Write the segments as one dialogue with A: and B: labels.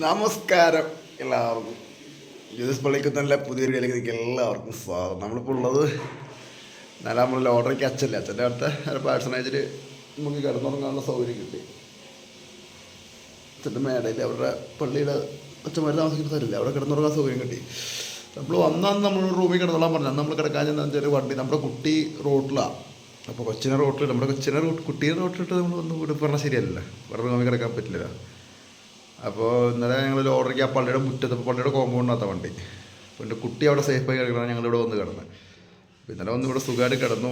A: നമസ്കാരം എല്ലാവർക്കും. ജ്യൂസ് പള്ളിക്ക് നല്ല പുതിയൊരു കളിക്ക് എല്ലാവർക്കും സ്വാഗതം. നമ്മളിപ്പോൾ ഉള്ളത് നല്ല നമ്മൾ ലോട്ടറിക്ക് അച്ഛൻ്റെ അടുത്ത പേഴ്സണേജിൽ നമുക്ക് കിടന്നുറങ്ങാനുള്ള സൗകര്യം കിട്ടി. അച്ഛൻ്റെ മേടയിൽ അവരുടെ പള്ളിയുടെ അച്ഛന്മാർ താമസിക്കുന്ന സ്ഥലമില്ല, അവിടെ കിടന്നുറങ്ങാൻ സൗകര്യം കിട്ടി. നമ്മൾ വന്നാൽ നമ്മൾ റൂമിൽ കിടന്നോളാൻ പറഞ്ഞാൽ നമ്മൾ കിടക്കാൻ ചെന്നാൽ ഒരു വണ്ടി നമ്മുടെ കുട്ടി റോട്ടിലാണ്. അപ്പോൾ കൊച്ചിനെ റോട്ടിൽ നമ്മുടെ കുട്ടിയെ റോട്ടിലിട്ട് നമ്മൾ വന്ന് വീട് പറഞ്ഞാൽ ശരിയല്ല, വേറെ റൂമിൽ കിടക്കാൻ പറ്റില്ല. അപ്പോൾ ഇന്നലെ ഞങ്ങൾ ലോട്ടറിക്ക് ആ പള്ളിയുടെ മുറ്റത്ത്, പള്ളിയുടെ കോമ്പൗണ്ടിനകത്ത വണ്ടി. അപ്പോൾ എൻ്റെ കുട്ടി അവിടെ സേഫായി കിടക്കണം, ഞങ്ങളിവിടെ വന്ന് കിടന്ന്. ഇന്നലെ വന്ന് ഇവിടെ സുഖമായിട്ട് കിടന്ന്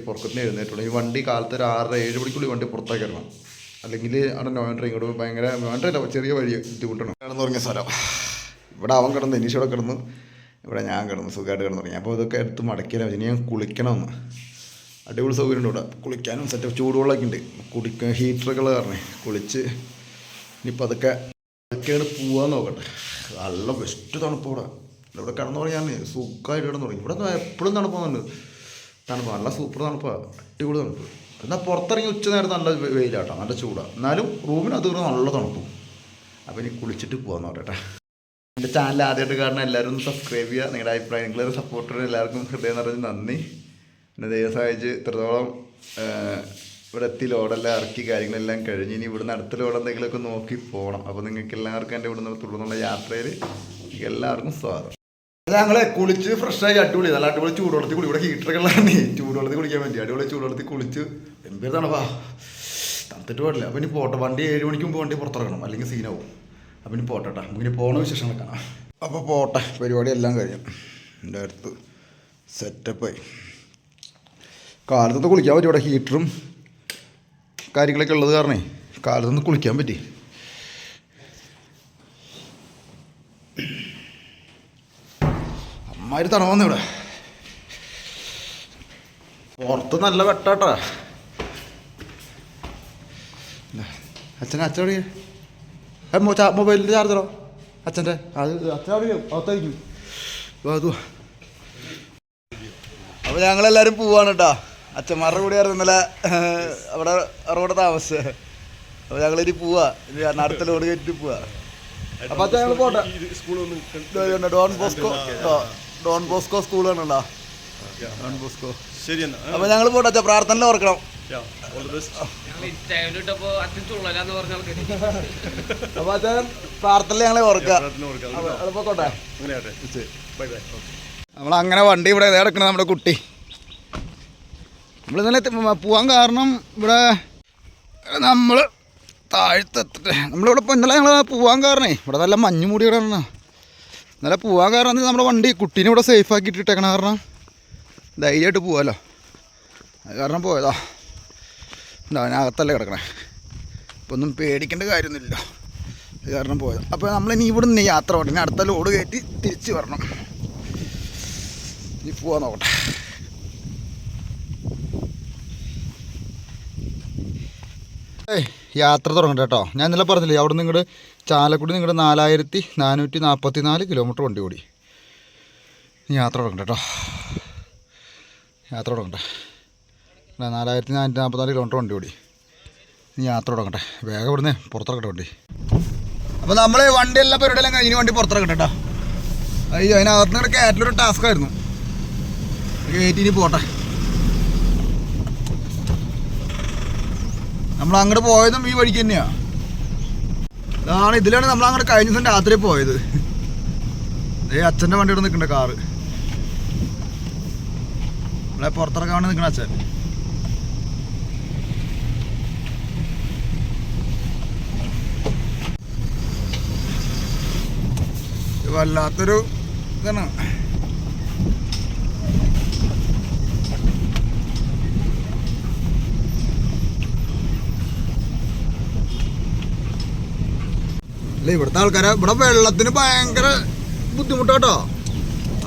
A: പുറക്കത്തിന് എഴുന്നേറ്റുള്ളൂ. ഈ വണ്ടി കാലത്ത് ഒരു 6-7 മണിക്കുള്ളിൽ വണ്ടി പുറത്തേക്ക് ഇറങ്ങണം, അല്ലെങ്കിൽ അവിടെ നോയൻട്രി ഇങ്ങോട്ട് ഭയങ്കര നോയൻട്രില്ല, ചെറിയ വഴി ബുദ്ധിമുട്ടണം. കിടന്നുറങ്ങിയ സ്ഥലം ഇവിടെ അവൻ കിടന്ന്, എനിഷോടെ കിടന്ന്, ഇവിടെ ഞാൻ കിടന്ന് സുഖമായിട്ട് കിടന്നുറങ്ങി. അപ്പോൾ ഇതൊക്കെ എടുത്ത് മടക്കിയാലും ഇനി ഞാൻ കുളിക്കണമെന്ന്. അടിപൊളി സൗകര്യം ഉണ്ട് ഇവിടെ കുളിക്കാനും, സെറ്റ് ചൂടുവെള്ളമൊക്കെ ഉണ്ട്. ഹീറ്ററുകൾ കാരണം കുളിച്ച് ഇനിയിപ്പോൾ അതൊക്കെയാണ് പോവാൻ നോക്കട്ടെ. നല്ല ബെസ്റ്റ് തണുപ്പ് ഇവിടെ കിടന്നു പറയാൻ സുഖമായിട്ട് കിടന്നു തുടങ്ങി. ഇവിടെ എപ്പോഴും തണുപ്പാകുന്നുണ്ട്, നല്ല സൂപ്പർ തണുപ്പാണ്, അടിപൊളി തണുപ്പ്. എന്നാൽ പുറത്തിറങ്ങി ഉച്ച നേരത്തെ നല്ല വെയിലാട്ടോ, നല്ല ചൂടാണ്, എന്നാലും റൂമിനകത്ത് നല്ല തണുപ്പും. അപ്പോൾ ഇനി കുളിച്ചിട്ട് പോകാമെന്ന് പറയട്ടെ. എൻ്റെ ചാനൽ ആദ്യമായിട്ട് കാണുന്ന എല്ലാവരും ഒന്ന് സബ്സ്ക്രൈബ് ചെയ്യുക. നിങ്ങളുടെ അഭിപ്രായം, നിങ്ങളൊരു സപ്പോർട്ടർ എല്ലാവർക്കും ഹൃദയം നിറഞ്ഞ് നന്ദി. പിന്നെ ദൈവം സഹായിച്ച് ഇത്രത്തോളം ഇവിടെ എത്തി ലോഡെല്ലാം ഇറക്കി കാര്യങ്ങളെല്ലാം കഴിഞ്ഞ് ഇനി ഇവിടുന്ന് അടുത്ത ലോഡ് എന്തെങ്കിലുമൊക്കെ നോക്കി പോകണം. അപ്പോൾ നിങ്ങൾക്ക് എല്ലാവർക്കും എൻ്റെ ഇവിടുന്ന് തുടർന്നുള്ള യാത്രയിൽ എല്ലാവർക്കും സ്വാഗതം. ഞങ്ങൾ കുളിച്ച് ഫ്രഷായി അടിപൊളി, നല്ല അടിപൊളി ചൂടുവെള്ളത്തിൽ കുളി. ഇവിടെ ഹീറ്ററുകളാണ്, ചൂടുവെള്ളത്തിൽ കുളിക്കാൻ വേണ്ടി അടിപൊളി ചൂടുവെള്ളത്തിൽ കുളിച്ച് എന്തൊരു തണുപ്പാ, തണുത്തിട്ട് പാടില്ല. അപ്പോൾ ഇനി പോട്ടെ, വണ്ടി 7 മണിക്ക് മുമ്പ് വണ്ടി പുറത്തിറങ്ങണം, അല്ലെങ്കിൽ സീനാവും. അപ്പോൾ ഇനി പോട്ടെ, നമുക്കിനി പോകണ വിശേഷങ്ങൾ കാണാം. അപ്പോൾ പോട്ടെ, പരിപാടി എല്ലാം കഴിയും. എൻ്റെ അടുത്ത് സെറ്റപ്പായി. കാലത്തൊന്ന് കുളിക്കാൻ പറ്റും, ഇവിടെ ഹീറ്ററും കാര്യങ്ങളൊക്കെ ഉള്ളത് കാരണേ കാലത്തൊന്ന് കുളിക്കാൻ പറ്റി. അമ്മാതിരി തണുവന്ന് ഇവിടെ പുറത്ത് നല്ല വെട്ടാട്ടാ. അച്ഛൻ മൊബൈലിൻ്റെ ചാർജറോ അച്ഛൻ്റെ? അച്ഛൻ അകത്തായിരിക്കും. അപ്പോൾ ഞങ്ങളെല്ലാവരും പോവാണ് കേട്ടോ. അച്ഛന്മാരുടെ കൂടെ ആയിരുന്നു ഇന്നലെ അവിടെ അവരുടെ താമസിച്ചത്. അപ്പോൾ ഞങ്ങളിനി പോവാ, അടുത്ത ലോഡ് കയറ്റിട്ട് പോവാ. അപ്പോൾ അച്ഛൻ ഞങ്ങൾ പോട്ടെ. ഡോൺ ബോസ്കോ സ്കൂൾ ആണല്ലോ, ഡോൺ ബോസ്കോ. ശരി, അപ്പോൾ ഞങ്ങൾ പോട്ടെ. അച്ഛൻ പ്രാർത്ഥനയിൽ ഓർക്കണം. അപ്പോൾ അച്ഛൻ പ്രാർത്ഥനയിൽ ഞങ്ങളെ ഓർക്കാം. പോട്ടെ. നമ്മളങ്ങനെ വണ്ടി ഇവിടെ കിടക്കണം. നമ്മുടെ കുട്ടി നമ്മളിന്നലെ പോകാൻ കാരണം ഇവിടെ നമ്മൾ താഴത്തെത്തിട്ട് നമ്മളിവിടെ ഇപ്പോൾ ഇന്നലെ ഞങ്ങൾ പോകാൻ കാരണേ ഇവിടെ നല്ല മഞ്ഞ് മൂടി കിടക്കണം. ഇന്നലെ പോകാൻ കാരണം നമ്മുടെ വണ്ടി കുട്ടീനെ ഇവിടെ സേഫാക്കി ഇട്ടിട്ടേക്കണ കാരണം ധൈര്യമായിട്ട് പോകാമല്ലോ, അത് കാരണം പോയതാ. എന്താ അതിനകത്തല്ലേ കിടക്കണേ, ഇപ്പോൾ ഒന്നും പേടിക്കേണ്ട കാര്യമൊന്നുമില്ല, അത് കാരണം പോയതാണ്. അപ്പോൾ നമ്മളിനി ഇവിടെ നിന്ന് യാത്ര ഉടനെ അടുത്ത ലോഡ് കയറ്റി തിരിച്ച് വരണം. ഇനി പോവാൻ നോക്കട്ടെ. യാത്ര തുടങ്ങട്ടെ കേട്ടോ. ഞാൻ ഇന്നലെ പറഞ്ഞില്ലേ, അവിടെ നിന്ന് ഇങ്ങോട്ട് ചാലക്കുടി നിങ്ങളുടെ 4444 കിലോമീറ്റർ വണ്ടി ഓടി. യാത്ര തുടങ്ങട്ടെ കേട്ടോ, യാത്ര തുടങ്ങട്ടെ. 4444 കിലോമീറ്റർ വണ്ടി ഓടി. യാത്ര തുടങ്ങട്ടെ, വേഗം ഇവിടുന്ന് പുറത്തിറക്കട്ടെ വണ്ടി. അപ്പോൾ നമ്മൾ വണ്ടിയെല്ലാം പരിപാടിയെല്ലാം കഴിഞ്ഞ് വണ്ടി പുറത്തിറക്കട്ടെ കേട്ടോ. അയ്യോ, അതിനകത്ത് നിന്ന് കയറ്റിലൊരു ടാസ്ക് ആയിരുന്നു, കയറ്റിനി പോട്ടെ. നമ്മൾ അങ്ങോട്ട് പോയതും ഈ വഴിക്ക് തന്നെയാണ്. ഇതിലാണ് നമ്മൾ അങ്ങോട്ട് കഴിഞ്ഞ ദിവസം രാത്രി പോയത്. അച്ഛൻ്റെ വണ്ടിയുടെ നിൽക്കണ്ട കാറ്, നമ്മളെ പുറത്തിറക്കാൻ വേണ്ടി നിൽക്കണ അച്ഛൻ. വല്ലാത്തൊരു ഇതാണ്. അല്ല, ഇവിടുത്തെ ആൾക്കാരെ ഇവിടെ വെള്ളത്തിന് ഭയങ്കര ബുദ്ധിമുട്ടാട്ടോ.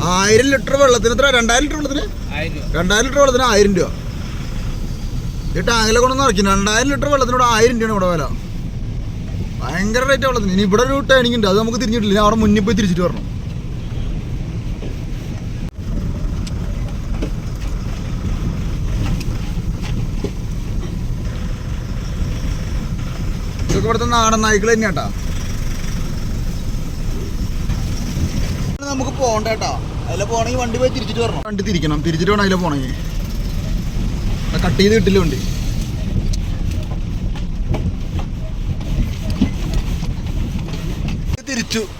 A: 1000 ലിറ്റർ വെള്ളത്തിന് എത്ര? 2000 ലിറ്റർ വെള്ളത്തിന് 2000 ലിറ്റർ വെള്ളത്തിന് 1000 രൂപ. ഈ ടാങ്കിലെ കൊണ്ടൊന്നും ഇറക്കി 2000 ലിറ്റർ വെള്ളത്തിനോട് 1000 രൂപയാണ് ഇവിടെ വില. ഭയങ്കര റേറ്റ് വെള്ളത്തിന്. ഇനി ഇവിടെ ഒരു ടേണിംഗ് ഉണ്ട്, അത് നമുക്ക് തിരിഞ്ഞിട്ടില്ല, അവിടെ മുന്നിൽ പോയി തിരിച്ചിട്ട് വരണം. ഇതൊക്കെ ഇവിടുത്തെ നാടൻ നായ്ക്കൾ തന്നെയാട്ടാ. നമുക്ക് പോകണ്ട കേട്ടോ. അതിൽ പോകണമെങ്കിൽ വണ്ടി പോയി തിരിച്ചിട്ട് വരണം. വണ്ടി തിരിക്കണം, തിരിച്ചിട്ട് വേണം അതിൽ പോകണമെങ്കിൽ. കട്ട് ചെയ്ത് കിട്ടില്ല വണ്ടി.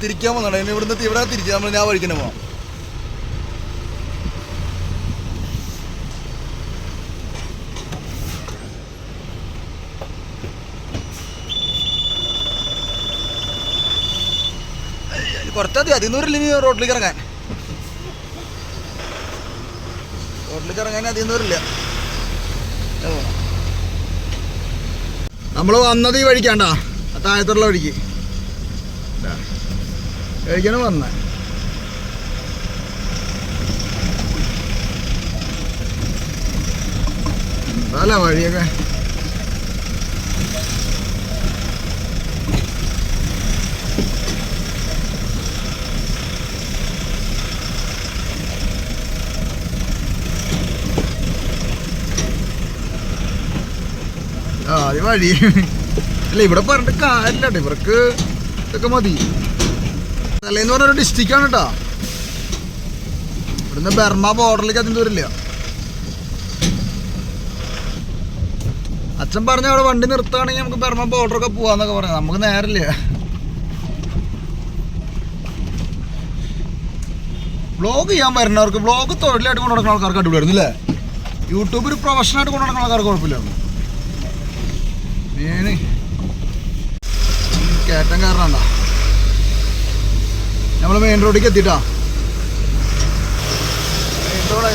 A: തിരിക്കാൻ പോകുന്നുണ്ട്. ഇവിടുന്ന് ഇവിടെ തിരിച്ച് നമ്മൾ ഞാൻ വഴിക്കന്നെ പോകാം. കുറച്ചതി 100 റോഡിലേക്ക് ഇറങ്ങാൻ. അധികം ദൂരമില്ല. നമ്മൾ വന്നത് ഈ വഴിക്കാണ്ടാ, താഴത്തുള്ള വഴിക്ക് കഴിക്കണം വന്ന. അല്ല വഴിയൊക്കെ അത് വഴി അല്ല. ഇവിടെ പറഞ്ഞിട്ട് കാര്യമില്ല, ഇവർക്ക് ഇതൊക്കെ മതി. തലേന്ന് പറഞ്ഞൊരു ഡിസ്ട്രിക്റ്റാണ് കേട്ടോ. ഇവിടുന്ന് ബർമ ബോർഡറിലേക്ക് അതിന് ദൂരമില്ല. അച്ഛൻ പറഞ്ഞ അവിടെ വണ്ടി നിർത്തുകയാണെങ്കിൽ നമുക്ക് ബർമ ബോർഡറൊക്കെ പോവാന്നൊക്കെ പറയാം. നമുക്ക് നേരമില്ല. വ്ളോഗ് ചെയ്യാൻ വരുന്നവർക്ക്, വ്ളോഗ് തൊഴിലായിട്ട് കൊണ്ടു നടക്കുന്ന ആൾക്കാർക്ക് അടിപൊളിയായിരുന്നു അല്ലേ? യൂട്യൂബിൽ പ്രൊഫഷനായിട്ട് കൊണ്ടു നടക്കുന്ന ആൾക്കാർക്ക് കുഴപ്പമില്ലായിരുന്നു. മെയിന് കയറ്റം കാരണണ്ട. നമ്മൾ മെയിൻ റോഡിലേക്ക് എത്തിയിട്ടാ.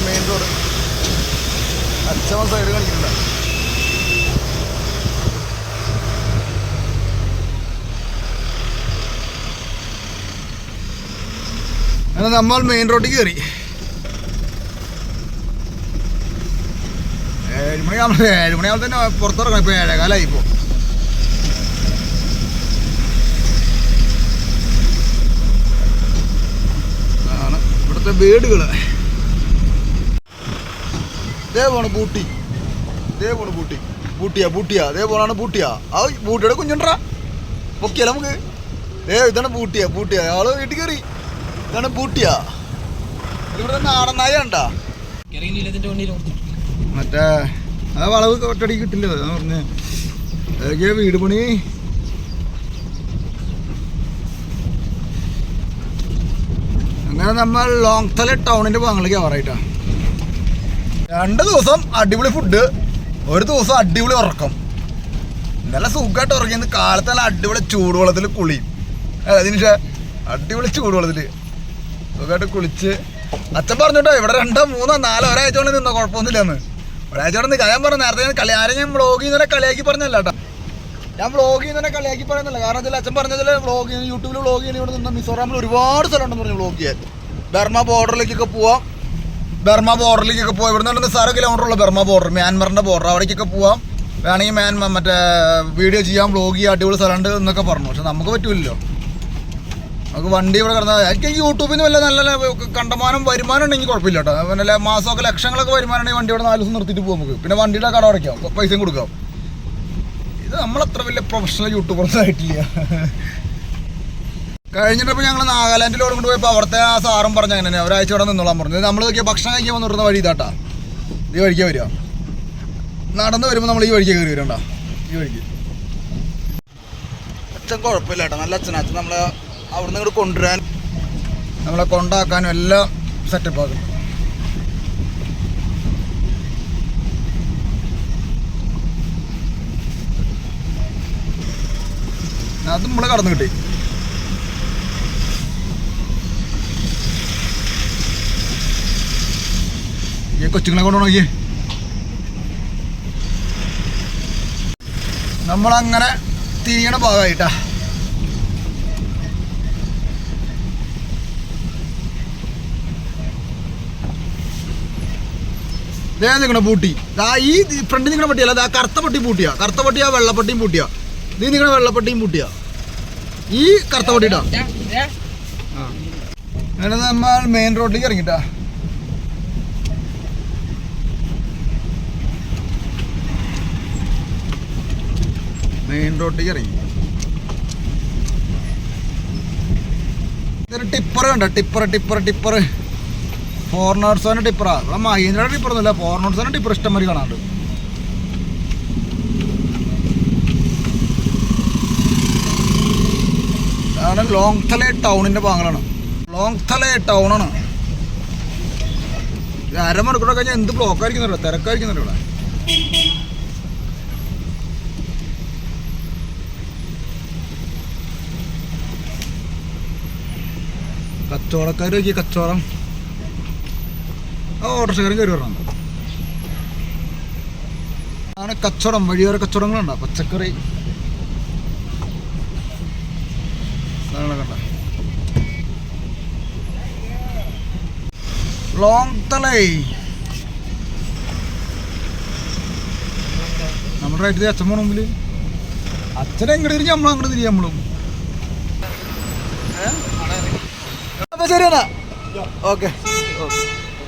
A: മെയിൻ റോഡ് അച്ഛൻ സൈഡ് കാണിക്കുന്നുണ്ട്. അങ്ങനെ നമ്മൾ മെയിൻ റോഡിൽ കയറി. 7 മണിയാകുമ്പോൾ തന്നെ പുറത്തിറങ്ങണം. ഇപ്പോൾ 7:15 ഇപ്പോൾ. ആണ് ഇവിടുത്തെ വീടുകൾ. ഇതേ പോണ് ബൂട്ടി. ബൂട്ടിയാ അതേ പോലാണ് ബൂട്ടിയാ. ആ ബൂട്ടിയുടെ കുഞ്ഞുണ്ടാ പൊക്കിയല്ല നമുക്ക്. ഇതാണ് ബൂട്ടിയാ. ആള് വീട്ടിൽ കയറി. ഇതാണ് ബൂട്ടിയാ. ഇവിടെ നാടൻ നായ ഉണ്ടാ. മറ്റേ ആ വളവ് ഒറ്റടി കിട്ടില്ല. അതാ പറഞ്ഞേ. അതൊക്കെ വീട് പണി. അങ്ങനെ നമ്മൾ ലോങ്തല ടൗണിൻ്റെ ഭാഗങ്ങളിലേക്ക് ആവാറായിട്ടാ. 2 ദിവസം അടിപൊളി ഫുഡ്, 1 ദിവസം അടിപൊളി ഉറക്കം. നല്ല സുഖമായിട്ട് ഉറങ്ങിയെന്ന്. കാലത്ത് നല്ല അടിപൊളി ചൂടുവെള്ളത്തിൽ കുളിയും. അതിന് അടിപൊളി ചൂടുവെള്ളത്തിൽ സുഖമായിട്ട് കുളിച്ച്. അച്ഛൻ പറഞ്ഞോട്ടോ ഇവിടെ 2, 3, 4 ഒരാഴ്ച കൊണ്ട് നിന്നോ കുഴപ്പമൊന്നുമില്ലെന്ന്. ഒരാഴ്ച കൊണ്ട് നിൽക്കാം. ഞാൻ പറഞ്ഞു നേരത്തെ ആരും ഞാൻ വ്ളോഗ് ചെയ്യുന്നവരെ കളിയാക്കി പറഞ്ഞല്ല കേട്ടോ. ഞാൻ വ്ളോഗ് ചെയ്യുന്നവരെ കളിയാക്കി പറയുന്നില്ല. കാരണം വെച്ചാൽ അച്ഛൻ പറഞ്ഞതിൽ വ്ളോഗ് യൂട്യൂബിൽ വ്ളോഗ് ചെയ്യുന്ന ഇവിടെ നിന്ന് മിസോറാമിൽ ഒരുപാട് സ്ഥലമുണ്ടെന്ന് പറഞ്ഞു വ്ളോഗ് ചെയ്യാൻ. ബർമ ബോർഡറിലേക്കൊക്കെ പോവാം. ഇവിടെ നിന്ന് 6 കിലോമീറ്ററുള്ള ബർമ ബോർഡർ, മ്യാൻമറിൻ്റെ ബോർഡർ. അവിടേക്കൊക്കെ പോവാം. വേണമെങ്കിൽ മറ്റേ വീഡിയോ ചെയ്യാം, വ്ളോഗ് ചെയ്യാം, അടിപൊളി സ്ഥലമുണ്ട് എന്നൊക്കെ പറഞ്ഞു. പക്ഷെ നമുക്ക് പറ്റൂലല്ലോ. നമുക്ക് വണ്ടി ഇവിടെ കിടന്നാൽ എനിക്ക് യൂട്യൂബിൽ നിന്ന് വല്ല നല്ല കണ്ടമാനം വരുമാനം ഉണ്ടെങ്കിൽ കുഴപ്പമില്ല കേട്ടോ. പിന്നെ മാസമൊക്കെ ലക്ഷങ്ങളൊക്കെ വരുമാനം ഉണ്ടെങ്കിൽ വണ്ടി ഇവിടെ 4 ദിവസം നിർത്തിയിട്ട് പോകും നമുക്ക്. പിന്നെ വണ്ടിയുടെ കട അടയ്ക്കാം, പൈസയും കൊടുക്കാം. ഇത് നമ്മളത്ര വലിയ പ്രൊഫഷണൽ യൂട്യൂബേഴ്സ് ആയിട്ടില്ല. കഴിഞ്ഞിട്ടപ്പോൾ ഞങ്ങൾ നാഗാലാൻഡിലോട് കൊണ്ട് പോയപ്പോൾ അവിടുത്തെ ആ സാറും പറഞ്ഞ അങ്ങനെ ഒരാഴ്ച ഇവിടെ നിന്നോളാൻ പറഞ്ഞു. നമ്മൾ നോക്കിയാൽ ഭക്ഷണം കഴിക്കാൻ വന്നിരുന്ന വഴി ഇതാട്ടാ. ഈ വഴിക്കാണ് വരിക. നടന്ന് വരുമ്പോൾ നമ്മൾ ഈ വഴിക്ക് കയറി വരണ്ട. ഈ വഴിക്ക് അച്ഛൻ കുഴപ്പമില്ല കേട്ടോ. നല്ല അച്ഛൻ നമ്മളെ അവിടുന്ന് ഇങ്ങോട്ട് കൊണ്ടുവരാൻ, നമ്മളെ കൊണ്ടാക്കാനും എല്ലാം സെറ്റപ്പ് ആക്കും. അത് നമ്മളെ കടന്നു കിട്ടി. ഈ കൊച്ചുങ്ങളെ കൊണ്ടു നോക്കിയേ. നമ്മളങ്ങനെ തിരിയണ ഭാഗമായിട്ടാ. നിൽക്കണ പൂട്ടി. ഈ ഫ്രണ്ടിൽ നിൽക്കണ പട്ടിയല്ല, ആ കറുത്ത പട്ടി പൂട്ടിയാ. കറുത്ത പട്ടിയാ വെള്ളപ്പട്ടിയും പൂട്ടിയാ. നീ നിൽക്കണ വെള്ളപ്പട്ടിയും പൂട്ടിയാ. ഈ കറുത്ത പട്ടിട്ടാ. അങ്ങനെ നമ്മൾ മെയിൻ റോഡിലേക്ക് ഇറങ്ങിട്ടാ. മെയിൻ റോഡിലേക്ക് ഇറങ്ങി.
B: ഇതൊരു ടിപ്പർ കണ്ടോ, ടിപ്പർ ഫോറിനേഴ്സിൻ്റെ ടിപ്പറാ. ഇവിടെ മഹീന്ദ്രയുടെ ടിപ്പറൊന്നുമില്ല, ഫോറിനേഴ്സിൻ്റെ ടിപ്പർ ഇഷ്ടം മാതിരി കാണാണ്ട്. അതാണ് ലോങ്തല ടൗണിൻ്റെ ഭാഗങ്ങളാണ്. ലോങ്തല ടൗണാണ്. അരമണിക്കൂടെ കഴിഞ്ഞാൽ എന്ത് ബ്ലോക്കായിരിക്കുന്നുണ്ടോ, തിരക്കായിരിക്കുന്നുണ്ടോ ഇവിടെ. കച്ചവടക്കാർ നോക്കി കച്ചവടം. ഓട്ടോറിക്ഷക്കാരൻ കയറി വരണം. ആണ് കച്ചവടം, വഴിയോര കച്ചവടങ്ങളുണ്ടോ, പച്ചക്കറി കണ്ട. ലോങ്തലൈ നമ്മുടെ റൈറ്റ് അച്ഛൻ പോണ മുമ്പിൽ. അച്ഛനെ എങ്ങോട്ട് തിരിഞ്ഞ് നമ്മളും അങ്ങോട്ട് തിരിഞ്ഞ് നമ്മളും. അപ്പൊ ശരി എന്നാ, ഓക്കെ.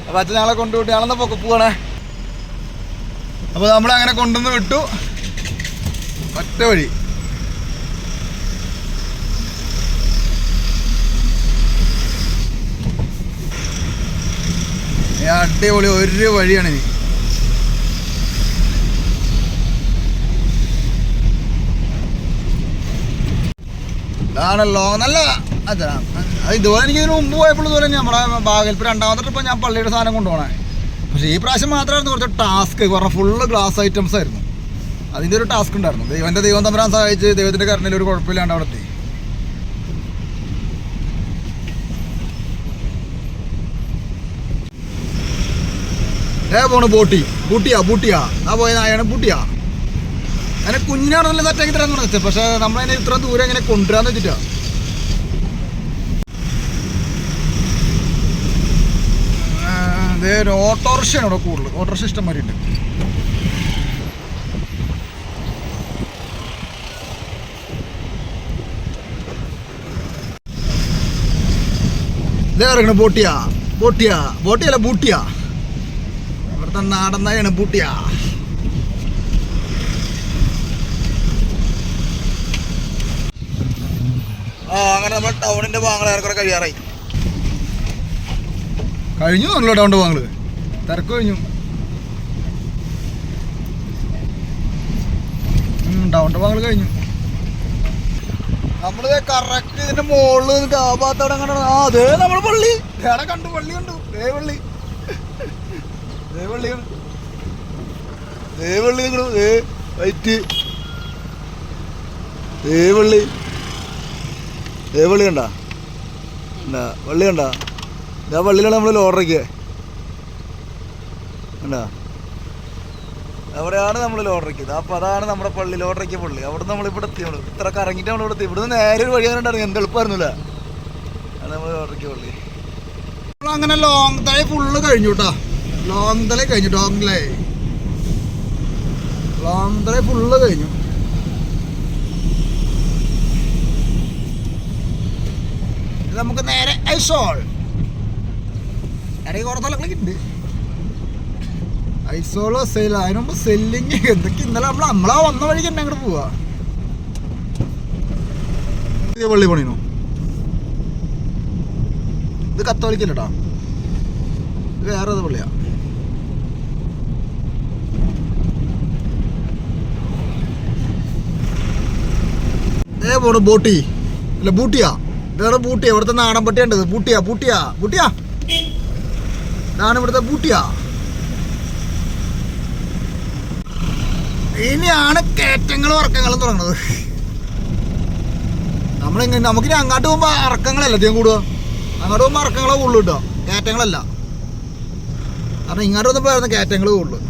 B: അപ്പൊ അച്ഛൻ ഞങ്ങളെ കൊണ്ടുവിട്ട് ഞങ്ങളെന്നാ പോവാണേ. അപ്പൊ നമ്മളങ്ങനെ കൊണ്ടുവന്ന് വിട്ടു. ഒറ്റ വഴി. അടിപൊളി ഒരു വഴിയാണ് ഇനി. ആണല്ലോ നല്ല. അതെ, ഇതുപോലെ എനിക്ക് ഇതിന് മുമ്പ് പോയപ്പോൾ ഇതുപോലെ നമ്മുടെ ബാഗൽപ്പ് രണ്ടാമത്തെ ട്രിപ്പ് ഞാൻ പള്ളിയുടെ സാധനം കൊണ്ടുപോകണേ. പക്ഷേ ഈ പ്രാവശ്യം മാത്രമായിരുന്നു കുറച്ച് ടാസ്ക്. പറഞ്ഞാൽ ഫുള്ള് ഗ്ലാസ് ഐറ്റംസ് ആയിരുന്നു. അതിൻ്റെ ഒരു ടാസ്ക് ഉണ്ടായിരുന്നു. ദൈവം തമ്പുരാൻ സഹായിച്ച് ദൈവത്തിൻ്റെ കരുണയിൽ ഒരു കുഴപ്പമില്ലാണ്ട് അവിടെ എത്തി. പോണ് ബൂട്ടിയാ ആ പോയ നായാണ് ബൂട്ടിയാ. അങ്ങനെ കുഞ്ഞിനാണ് നല്ല സെറ്റാക്കി തരാന്ന് പറഞ്ഞത്. പക്ഷെ നമ്മളതിനെ ഇത്ര ദൂരം എങ്ങനെ കൊണ്ടുവരാന്ന് വെച്ചിട്ടാ. ഒരു ഓട്ടോറിക്ഷയാണ് ഇവിടെ കൂടുതൽ. ഓട്ടോറിക്ഷ ഇഷ്ടം മാതിരി ഉണ്ട്. ഇതേ ഇറങ്ങണ ബോട്ടിയല്ല ബൂട്ടിയാ. ഇവിടുത്തെ നാടനായാണ് ബൂട്ടിയാ. അങ്ങനെ നമ്മൾ ടൗണിന്റെ ഭാഗങ്ങൾ ഏറെക്കുറെ കഴിയാറായി. കഴിഞ്ഞു തോന്നല്ലോ ടൗണിന്റെ ഭാഗങ്ങള്. തിരക്ക് കഴിഞ്ഞു. ടൗണിന്റെ ഭാഗങ്ങൾ കഴിഞ്ഞു. നമ്മളിത് കറക്റ്റ് ഇതിന്റെ മുകളിൽ ഭാഗത്തോടെ അങ്ങനെ. അതേ നമ്മള് പള്ളി വേറെ കണ്ടു. പള്ളി കണ്ടു. പള്ളി വൈറ്റ് പള്ളി കണ്ടാ പള്ളി കണ്ടാ. ഇതാ പള്ളിയിലാണ് നമ്മൾ ലോഡറയ്ക്ക് കണ്ടാ. അവിടെയാണ് നമ്മൾ ലോഡറയ്ക്ക്. അപ്പോൾ അതാണ് നമ്മുടെ പള്ളി, ലോഡറയ്ക്ക് പള്ളി. അവിടെ നമ്മളിവിടെ എത്തി. നമ്മൾ ഇത്ര കറങ്ങിയിട്ട് നമ്മളിവിടെ എത്തി. ഇവിടുന്ന് നേരെ ഒരു വഴിയാറുണ്ടായിരുന്നു. എന്ത് എളുപ്പമായിരുന്നില്ല. അത് നമ്മൾ ലോഡറയ്ക്ക് പള്ളി. അങ്ങനെ ലോങ് തല ഫുള്ള് കഴിഞ്ഞു കേട്ടോ. ലോങ് തല കഴിഞ്ഞു. ലോങ് തല ഫുള്ള് കഴിഞ്ഞു. നമുക്ക് നേരെ ഐസോൾ. ഇടയ്ക്ക് കുറേ സ്ഥലങ്ങളൊക്കെ ഉണ്ട്. ഐസോള് സെൽ. അതിന് മുമ്പ് സെല്ലിങ് എന്തൊക്കെ. ഇന്നലെ നമ്മളാ വന്ന വഴിക്ക് തന്നെ അങ്ങോട്ട് പോവാ. പുതിയ പള്ളി പണിയണോ? ഇത് കത്തോലിക്കല്ലേട്ടാ, ഇത് വേറെ പള്ളിയാ. പോണു ബോട്ടി അല്ല ബൂട്ടിയാ. വേറെ ബൂട്ടിയാ. ഇവിടുത്തെ നാടൻ പട്ടിയാണ്ടത്. ബൂട്ടിയാ ഇതാണ് ഇവിടുത്തെ ബൂട്ടിയാ. ഇനിയാണ് കയറ്റങ്ങളും ഇറക്കങ്ങളും തുടങ്ങുന്നത്. നമുക്കിനി അങ്ങോട്ട് പോകുമ്പോ ഇറക്കങ്ങളല്ല അധികം കൂടുക. അങ്ങോട്ട് പോകുമ്പോ ഇറക്കങ്ങളെ കൂടുതൽ കിട്ടുക, കയറ്റങ്ങളല്ല. കാരണം ഇങ്ങോട്ട് വന്നപ്പോഴായിരുന്നു കയറ്റങ്ങൾ കൂടുതൽ.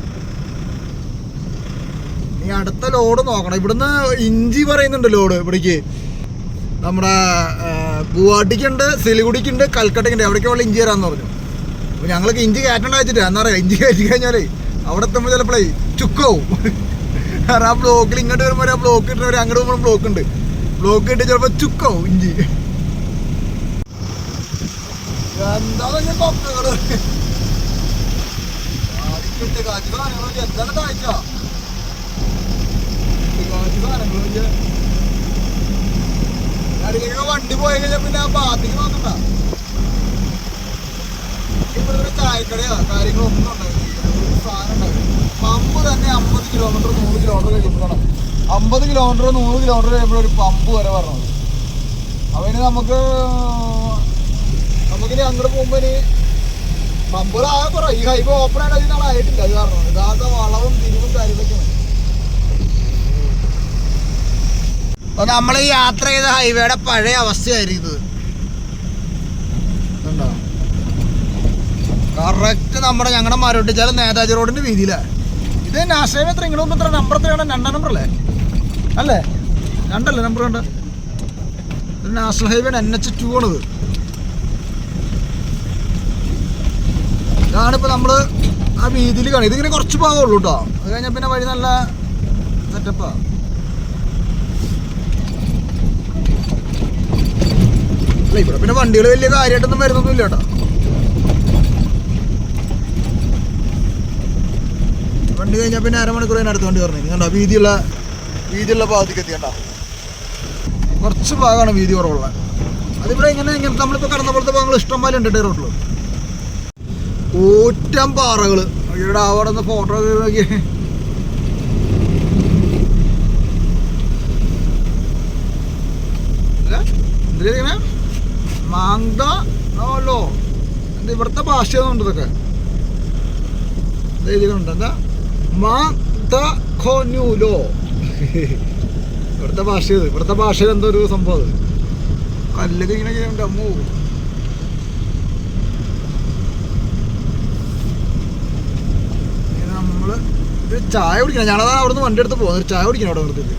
B: ഈ അടുത്ത ലോഡ് നോക്കണം. ഇവിടുന്ന് ഇഞ്ചി പറയുന്നുണ്ട് ലോഡ് ഇവിടേക്ക്. നമ്മുടെ ഗുവാഹട്ടിക്കുണ്ട്, സിലിഗുഡിക്കുണ്ട്, കൽക്കട്ടയ്ക്കുണ്ട്. എവിടേക്ക് ഉള്ള ഇഞ്ചി തരാമെന്ന് പറഞ്ഞു. അപ്പോൾ ഞങ്ങൾക്ക് ഇഞ്ചി കയറ്റണ്ട വെച്ചിട്ട് എന്താ പറയുക, ഇഞ്ചി കയറ്റി കഴിഞ്ഞാലേ അവിടെ എത്തുമ്പോൾ ചിലപ്പോഴേ ചുക്കാവും. കാരണം ആ ബ്ലോക്കിൽ ഇങ്ങോട്ട് വരുമ്പോൾ ആ ബ്ലോക്ക് ഇട്ടുന്നവർ അങ്ങോട്ട് പോകുമ്പോൾ ബ്ലോക്ക് ഉണ്ട്. ബ്ലോക്ക് ഇട്ട് ചിലപ്പോൾ ചുക്കാവും ഇഞ്ചി. എന്താ കൊക്കകള് കാച്ചി സാധനങ്ങൾ എന്താണ് കാഴ്ച. കാച്ചി സാധനങ്ങൾ അടിയിലൊക്കെ വണ്ടി പോയി കഴിഞ്ഞാൽ പിന്നെ ആ ഭാഗത്തേക്ക് നോക്കണ്ട. ഇവിടെ ചായക്കടയോ കാര്യങ്ങളോ ഒന്നും ഉണ്ടാവില്ല, സാധനം ഉണ്ടാവില്ല. പമ്പ് തന്നെ 50 കിലോമീറ്റർ 100 കിലോമീറ്റർ കഴിയുമ്പോഴാണ്, 50 കിലോമീറ്റർ 100 കിലോമീറ്റർ കഴിയുമ്പോഴൊരു പമ്പ് വരെ പറഞ്ഞത്. അവന് നമുക്കിനി അങ്ങോട്ട് പോകുമ്പോൾ ഇനി പമ്പുകളാകെ കുറേ. ഈ ഹൈവേ ഓപ്പൺ ആയിട്ട് നാളെ ആയിട്ടില്ല. അത് കാരണം ഇതാകെ വളവും തിരിവും കാര്യങ്ങളൊക്കെയാണ്. അപ്പോൾ നമ്മൾ ഈ യാത്ര ചെയ്ത ഹൈവേയുടെ പഴയ അവസ്ഥയായിരിക്കും ഇത്. കറക്റ്റ് നമ്മുടെ ഞങ്ങളുടെ മരോട്ടിച്ചാലും നേതാജി റോഡിൻ്റെ വീതിയിലാണ്. ഇത് നാഷണൽ ഹൈവേ എത്ര ഇങ്ങോട്ട് എത്ര നമ്പർ എത്രയാണ്? 2 നമ്പറല്ലേ? അല്ലേ 2 നമ്പർ ഉണ്ട്. ഇത് നാഷണൽ ഹൈവേ NH2 ആണിത്. ഇതാണിപ്പോൾ നമ്മൾ ആ വീതിയിൽ കാണും. ഇതിങ്ങനെ കുറച്ച് ഭാഗമുള്ളൂ കേട്ടോ. അത് കഴിഞ്ഞാൽ പിന്നെ വഴി നല്ല സെറ്റപ്പാണ്. അല്ല ഇവിടെ പിന്നെ വണ്ടികൾ വലിയ കാര്യമായിട്ടൊന്നും വരുന്നൊന്നുമില്ല കേട്ടോ. വണ്ടി കഴിഞ്ഞാൽ പിന്നെ അരമണിക്കൂർ കഴിഞ്ഞ് അടുത്ത വണ്ടി പറഞ്ഞു കണ്ടോ. വീതിയുള്ള ഭാഗത്തേക്ക് എത്തി കണ്ടോ. കുറച്ച് ഭാഗമാണ് വീതി കുറവുള്ള. അതിവിടെ ഇങ്ങനെ നമ്മളിപ്പോൾ കടന്ന പോലത്തെ ഭാഗങ്ങൾ ഇഷ്ടം പോലെ ഉണ്ട് റോഡിൽ. കൂറ്റം പാറകൾ. ഇവിടെ അവിടെ നിന്ന് ഫോട്ടോ നോക്കി എന്തിനാ മാങ്കാലോ എന്താ ഇവിടുത്തെ ഭാഷയൊന്നുണ്ട്. ഇതൊക്കെ എഴുതിയിട്ടുണ്ട്. എന്താ മാന്തോലോ ഇവിടുത്തെ ഭാഷ. ഇവിടുത്തെ ഭാഷയിൽ എന്തോ ഒരു സംഭവം. അത് കല്ലൊക്കെ ഇങ്ങനെ ചെയ്യുന്നുണ്ട്. അമ്മോ നമ്മള് ഇത് ചായ കുടിക്കണം. ഞാനതാ അവിടെ നിന്ന് വണ്ടി എടുത്ത് പോകുന്നത്. ചായ കുടിക്കണം അവിടെ നിർത്തിയിട്ട്.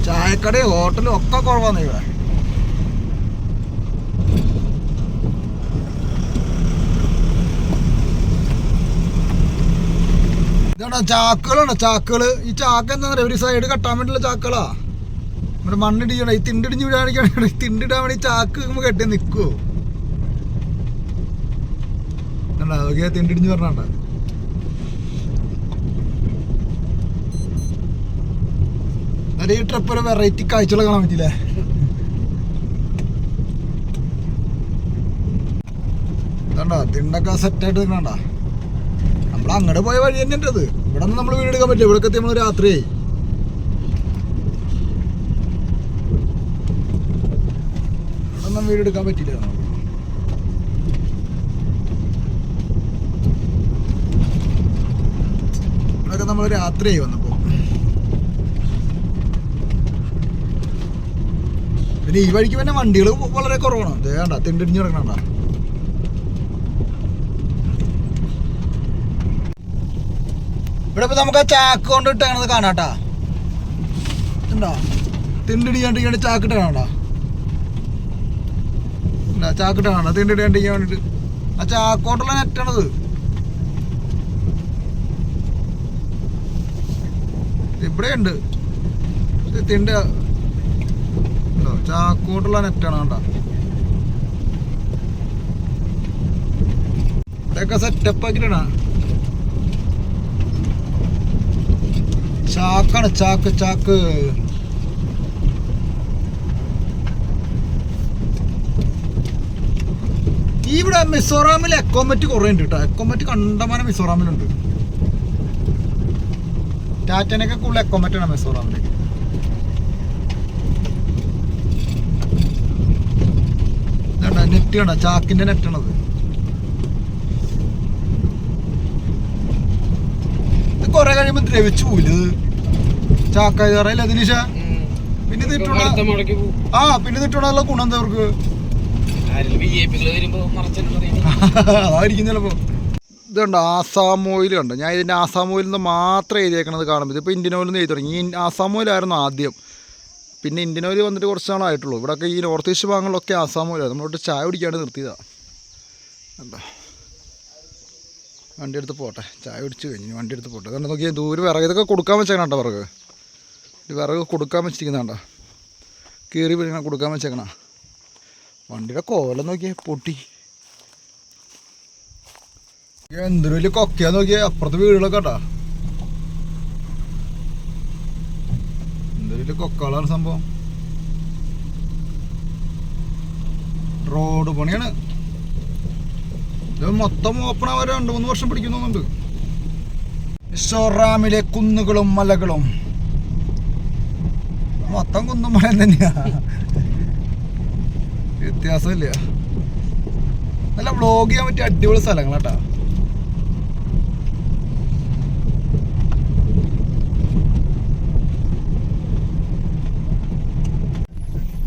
B: ചായക്കടയും ഹോട്ടലും ഒക്കെ കുറവാണ് ഇവിടെ. ഇതാണോ ചാക്കുകളാണോ? ചാക്കുകള്. ഈ ചാക്ക് എന്താ പറയുക, ഒരു സൈഡ് കെട്ടാൻ വേണ്ടിയുള്ള ചാക്കുകളാ. നമ്മുടെ മണ്ണിടിക്കണം. ഈ തിണ്ടിടിഞ്ഞ് വിടാനിക്കാണ്. തിണ്ടിടാൻ വേണ്ടി ചാക്ക് കെട്ടി നിൽക്കുവോ? കണ്ടാ അതൊക്കെ തിണ്ടിടിഞ്ഞ് പറഞ്ഞാണ്ട. ഈ ട്രിപ്പ് ഒരു വെറൈറ്റി കാഴ്ചകൾ കാണാൻ പറ്റില്ലേ? കണ്ടോ തിണ്ടൊക്കെ സെറ്റായിട്ട് നിൽക്കണ്ട. നമ്മൾ അങ്ങോട്ട് പോയ വഴി തന്നെ ഉണ്ട്. ഇവിടെ ഒന്നും നമ്മൾ വീട് എടുക്കാൻ പറ്റില്ല. ഇവിടെ എത്തി നമ്മൾ രാത്രിയായി. ഇവിടെ ഒന്നും വീട് എടുക്കാൻ പറ്റില്ല. ഇവിടെയൊക്കെ നമ്മൾ രാത്രിയായി വന്നപ്പോ. പിന്നെ ഈ വഴിക്ക് പിന്നെ വണ്ടികൾ വളരെ കുറവാണ്. വേണ്ട തിണ്ടിടിഞ്ഞ് കിടക്കണണ്ട. ഇവിടെ ഇപ്പൊ നമുക്ക് ആ ചാക്ക് കൊണ്ട് ഇട്ടാണത് കാണാട്ടാ. ഉണ്ടോ തിണ്ടിടിക്കാണ്ടിരിക്കാണ്ട് ചാക്കിട്ട് കാണാ. ചാക്കിട്ട് കാണാ തിണ്ടിടിക്കാണ്ടിരിക്കാൻ വേണ്ടിട്ട്. ആ ചാക്കോട്ടുള്ള നെറ്റാണത്. ഇവിടെ ഉണ്ട് തിണ്ട. ചാക്കോട്ടുള്ള നെറ്റാണ് കണ്ട. ഇവിടെയൊക്കെ സെറ്റപ്പ് ആക്കിട്ടാ. ചാക്കാണ് ചാക്ക് ചാക്ക്. ഇവിടെ മിസോറാമിൽ എക്കോമെറ്റ് കുറേ ഉണ്ട് കേട്ടോ. എക്കോമെറ്റ് കണ്ടമാനം മിസോറാമിലുണ്ട്. ടാറ്റനൊക്കെ കൂടുതൽ എക്കോമെറ്റാണ് മിസോറാമിലേക്ക്. നെറ്റ് കണ്ട ചാക്കിന്റെ നെറ്റാണത്. ഇത് കൊറേ കഴിയുമ്പോ ദ്രവിച്ചു പോയില്ല. ചാക്കായി അറിയില്ല ദിനീഷ. പിന്നെ പിന്നെ തിട്ടുള്ള ഗുണം എന്താ അവർക്ക്? അതായിരിക്കും ചിലപ്പോ. ഇതുണ്ട് ആസാം ഓയിൽ കണ്ടോ. ഞാൻ ഇതിന്റെ ആസാം ഓയിൽ നിന്ന് മാത്രം എഴുതിയേക്കണത് കാണുമ്പോൾ ഇതിപ്പോൾ ഇന്ത്യൻ ഓയിൽ നിന്ന് എഴുതി തുടങ്ങി. ആസാം ഓയിലായിരുന്നു ആദ്യം. പിന്നെ ഇന്ത്യൻ ഓയിൽ വന്നിട്ട് കുറച്ച് നാളായിട്ടുള്ളൂ. ഇവിടെയൊക്കെ ഈ നോർത്ത് ഈസ്റ്റ് ഭാഗങ്ങളിലൊക്കെ ആസാം ഓയിലാണ്. നമ്മളോട്ട് ചായ കുടിക്കാണ്ട് നിർത്തിയതാണ്. കണ്ടോ വണ്ടി എടുത്ത് പോട്ടെ. ചായ കുടിച്ച് കഴിഞ്ഞു വണ്ടി എടുത്ത് പോട്ടെ. കാരണം നോക്കിയാൽ ദൂരെ വിറക് ഇതൊക്കെ കൊടുക്കാൻ വെച്ചേക്കണം കേട്ടോ. വിറക് കൊടുക്കാൻ വെച്ചിരിക്കുന്നതാണ്ടോ. കീറി പിടിക്കണം കൊടുക്കാൻ വെച്ചേക്കണ. വണ്ടിയുടെ കോലം നോക്കിയേ പൊട്ടി. എന്തൊരു വലിയ കൊക്കയാ നോക്കിയേ. അപ്പുറത്ത് വീടുകളൊക്കെ കേട്ടാ. എന്തൊരു വലിയ കൊക്കാളാണ് സംഭവം. റോഡ് പണിയാണ്. ഇത് മൊത്തം ഓപ്പൺ ആവാൻ 2-3 വർഷം പിടിക്കുന്നുണ്ട്. മിസോറാമിലെ കുന്നുകളും മലകളും മൊത്തം കുന്നും മലയും തന്നെയാ, വ്യത്യാസമില്ല. നല്ല വ്ളോഗ് ചെയ്യാൻ പറ്റിയ അടിപൊളി സ്ഥലങ്ങളാട്ടാ.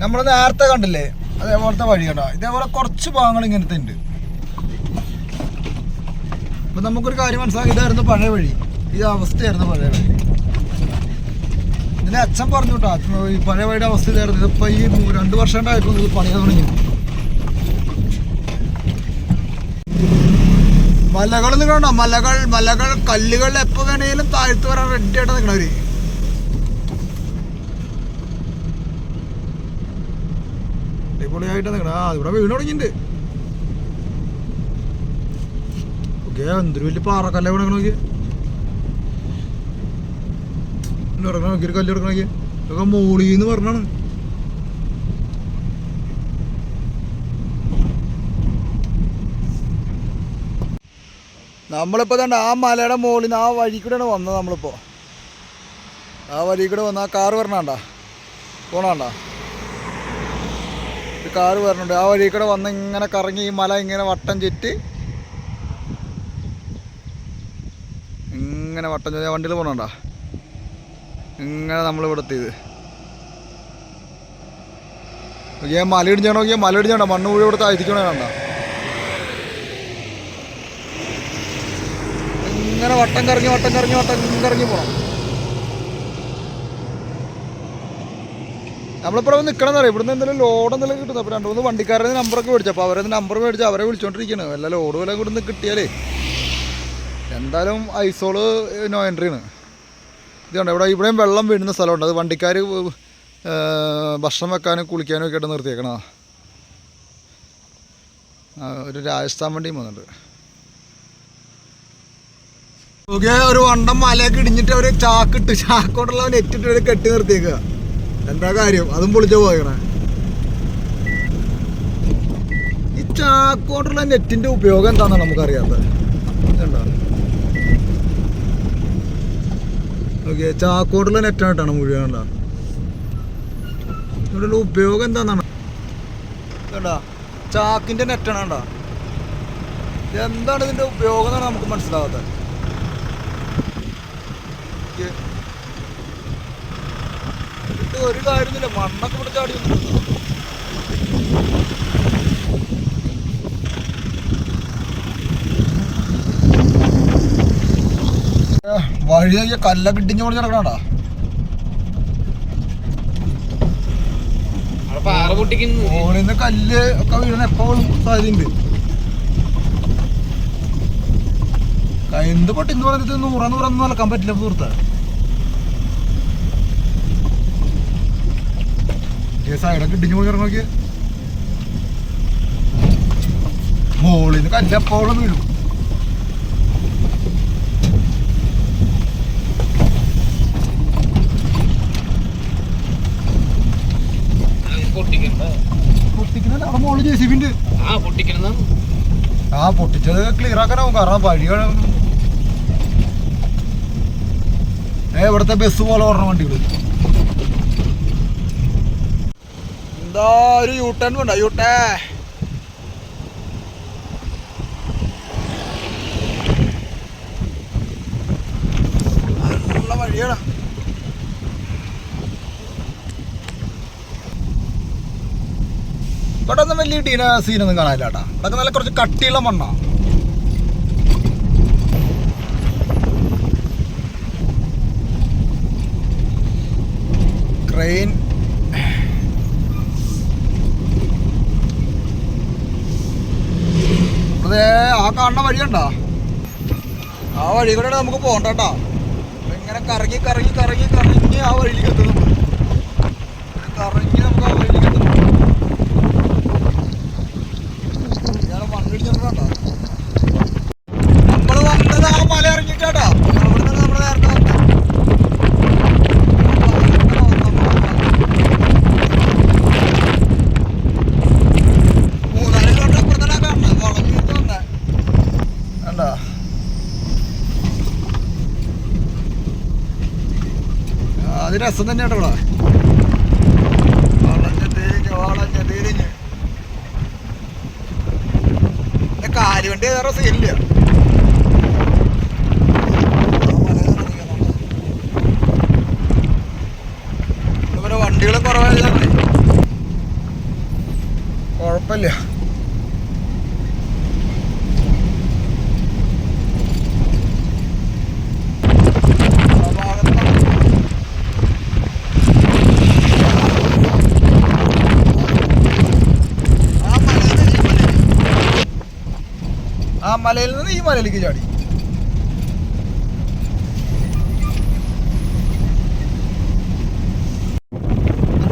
B: നമ്മൾ നേരത്തെ കണ്ടില്ലേ അതേപോലത്തെ വഴി കേട്ടോ. ഇതേപോലെ കുറച്ച് ഭാഗങ്ങൾ ഇങ്ങനത്തെ ഉണ്ട്. അപ്പൊ നമുക്കൊരു കാര്യം മനസ്സിലാക്കി, ഇതായിരുന്നു പഴയ വഴി, ഈ അവസ്ഥയായിരുന്നു പഴയ വഴി. ഇതിന്റെ അച്ഛൻ പറഞ്ഞു കേട്ടോ, ഈ പഴയ വഴിയുടെ അവസ്ഥ ഇതായിരുന്നു. ഇതിപ്പോ ഈ 2 വർഷം ഉണ്ടായിട്ടുള്ളൂ ഇത് പണിയാൻ തുടങ്ങി. മലകൾ കണ്ടോ, മലകൾ കല്ലുകൾ എപ്പോ വേണേലും താഴ്ത്തു വരാൻ റെഡി ആയിട്ട് നിൽക്കണവര്. അടിപൊളിയായിട്ട് നിൽക്കണം. ഇവിടെ വീണ് തുടങ്ങിയിട്ടുണ്ട്. ഓക്കെ, എന്തൊരു വലിയ പാറക്കല്ല വീണ നോക്കി, ഇറങ്ങണ നോക്കി, ഒരു കല്ല് ഇറങ്ങണ നോക്കി. ഇതൊക്കെ മോളീന്ന് പറഞ്ഞാണ്. നമ്മളിപ്പോ തന്നെ ആ മലയുടെ മുകളിൽ നിന്ന് ആ വഴി കൂടെയാണ് വന്നത്. നമ്മളിപ്പോ ആ വഴി കൂടെ വന്ന് ആ കാറ് വരണണ്ട, പോണണ്ട, ഒരു കാറ് വരണുണ്ട്. ആ വഴി കൂടെ വന്ന് ഇങ്ങനെ കറങ്ങി ഈ മല ഇങ്ങനെ വട്ടം ചുറ്റി ഇങ്ങനെ വട്ടം ചുറ്റി വണ്ടിയിൽ പോണണ്ട. ഇങ്ങനെ നമ്മളിവിടെ എത്തിയത്. നോക്കിയാൽ മല ഇടിഞ്ഞാണോ, നോക്കിയാൽ മല ഇടിഞ്ഞാണോ, മണ്ണ് മുഴുവൻ ഇവിടെ താഴ്ത്തിക്കണേ കണ്ട. ഇങ്ങനെ വട്ടം കറങ്ങി പോണം. നമ്മളിപ്പോൾ നിൽക്കണമെന്ന് അറിയാം. ഇവിടുന്ന് എന്തെങ്കിലും ലോഡ് എന്തെങ്കിലും കിട്ടുന്നത്. അപ്പോൾ 2-3 വണ്ടിക്കാരുടെ നമ്പറൊക്കെ മേടിച്ചു. അപ്പോൾ അവരെ നമ്പർ മേടിച്ച് അവരെ വിളിച്ചോണ്ടിരിക്കുകയാണ്. വല്ല ലോഡ് വില ഇവിടുന്ന് കിട്ടിയാലേ എന്തായാലും ഐസോള് നോ എൻട്രിയാണ്. ഇതുകൊണ്ട് ഇവിടെയും വെള്ളം വീഴുന്ന സ്ഥലമുണ്ട്. അത് വണ്ടിക്കാർ ഭക്ഷണം വെക്കാനും കുളിക്കാനും ഒക്കെ ആയിട്ട് നിർത്തിയേക്കണ. ഒരു രാജസ്ഥാൻ വണ്ടിയും വന്നിട്ടുണ്ട്. ഓക്കെ, ഒരു വണ്ടം മലയൊക്കെ ഇടിഞ്ഞിട്ട് അവർ ചാക്കോട്ടുള്ള നെറ്റിട്ട് അവർ കെട്ടി നിർത്തിയേക്കുക. എന്താ കാര്യം, അതും പൊളിച്ച പോയണേ. ഈ ചാക്കോട്ടുള്ള നെറ്റിന്റെ ഉപയോഗം എന്താണെന്നാണ് നമുക്കറിയാത്തത്. എന്താ ഓക്കെ, ചാക്കോട്ടുള്ള നെറ്റായിട്ടാണ് മുഴുവൻ. ഇവിടെയുള്ള ഉപയോഗം എന്താണെന്നാണ് വേണ്ട, ചാക്കിന്റെ നെറ്റാണ് വേണ്ട. എന്താണ് ഇതിന്റെ ഉപയോഗം എന്നാണ് നമുക്ക് മനസ്സിലാവാത്തത്. ഒരു കാര്യമില്ല, മണ്ണൊക്കെ ഇവിടെ ചാടി വഴി കല്ലൊക്കെ ഇടിഞ്ഞു കൊണ്ട് നടക്കണാ. ഓളിന്ന് കല്ല് ഒക്കെ വീഴുന്ന എപ്പോഴും സാധ്യതയുണ്ട്. എന്ത് പൊട്ടി ഇന്ന് പറഞ്ഞിട്ട് 100 നടക്കാൻ പറ്റില്ല സുഹൃത്ത്. സൈഡൊക്കെ ഇടിഞ്ഞു പോയി നോക്കി, മോളിന്ന് കല്ലെപ്പോഴും വീഴും. പൊട്ടിക്കുന്ന അവിടെ മോള് JCB ഉണ്ട്. ആ പൊട്ടിച്ചത് ക്ലിയർ ആക്കാനാവും. കാരണം വഴികൾ ഇവിടുത്തെ ബസ് പോലെ ഓടണ വണ്ടികൾ. എന്താ ഒരു യൂട്ടേൺ വേണ്ട, യൂട്ടേ നല്ല വഴിയാണ്. ഇവിടെ ഒന്നും വലിയ ടീന സീനൊന്നും കാണാനില്ല കേട്ടാ. ഇതൊക്കെ നല്ല കുറച്ച് കട്ടിയുള്ള മണ്ണാ. ക്രെയിൻ അതെ, ആ കാണുന്ന വഴിയുണ്ടോ, ആ വഴി കൂടെ നമുക്ക് പോകണ്ട കേട്ടോ. ഇങ്ങനെ കറങ്ങി ആ വഴിയിലേക്ക് എത്തും. കറങ്ങി നമുക്ക് ആ വഴിയിലേക്ക് എത്തും. ഇയാളെ മണ്ണിടിച്ചിട്ടുണ്ടോ. നമ്മൾ വന്നത് ആ മല ഇറങ്ങിയിട്ടാട്ടോ. അവിടെ നിന്ന് നമ്മൾ നേരത്തെ അത് രസം തന്നെയാണ് ഇവിടെ. വളഞ്ഞ തിരിഞ്ഞ് കാലുവണ്ടി വേറെ സീനില്ല. ഇവിടെ വണ്ടികളും കുറവായതാണ്, കുഴപ്പമില്ല. ആ മലയിൽ നിന്ന് ഈ മലയിലേക്ക് ചാടി.